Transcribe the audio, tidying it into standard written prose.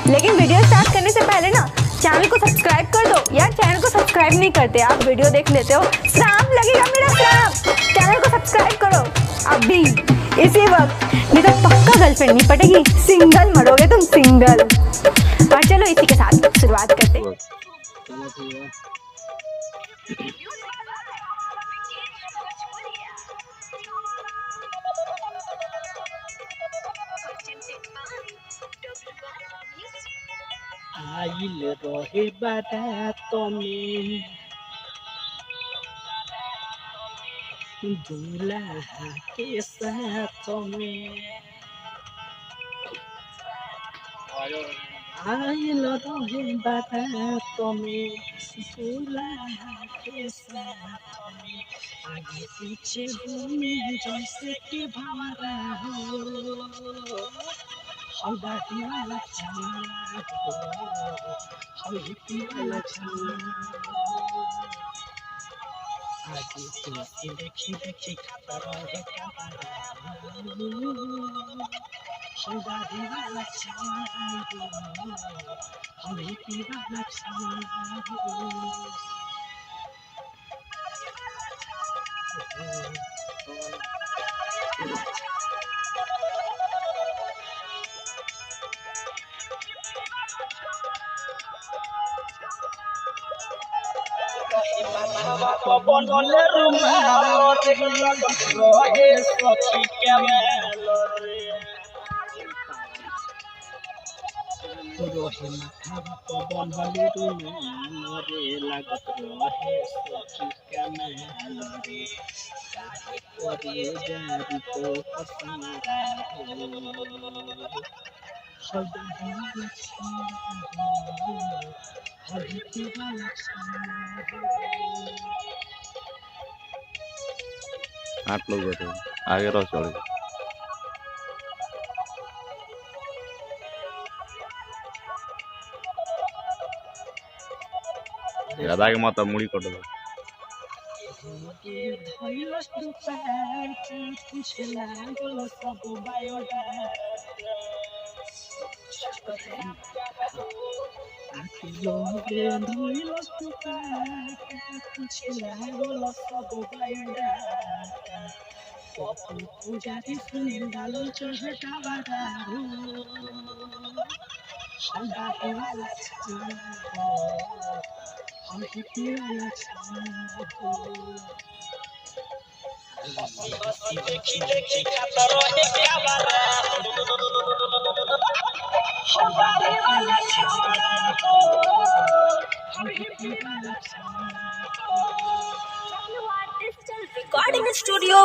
लेकिन video start करने से पहले ना चैनल को सब्सक्राइब कर दो यार। चैनल को सब्सक्राइब नहीं करते, आप वीडियो देख लेते हो, श्राप लगेगा मेरा श्राप। चैनल को सब्सक्राइब करो अभी इसी वक्त, नहीं तो पक्का गर्लफ्रेंड नहीं पटेगी, सिंगल मरोगे तुम, सिंगल। और चलो इसी के साथ शुरुआत करते हैं। आइल रहे बारात में दूल्हा के साथ में, आइल रहे बारात में दूल्हा के साथ में, आगे पीछे घूमे जैसे कि भंवरा हो, हम दाढ़ी वाला छाना हो, हम हिप्पी वाला छाना हो। आगे पीछे देखी देखी खाता रहे काबरा हो, हम दाढ़ी वाला छाना हो, हम हिप्पी वाला छाना हो। बनले रुमाल रहे सखी के मेल रे, रोहे माथा बनले रुमाल रे, लागत रहे सखी के मेल रे, करे जारी तो पसंदा हो, हल्दी लक्ष्मी हो, हल्दी लक्ष्मी हो। 8 लोग बैठे आगे रहो चढ़ ज्यादा के मत मुड़ी कट दो। पुजारी सुनील डालो चढ़ा बारा हो, हम दाढ़ी वाला छाना हो, हम हिप्पी वाला छाना हो। हंसी देखी देखी खाता रहे क्या बारा हो, हम दाढ़ी वाला छाना हो, हम हिप्पी वाला छाना हो। Recording studio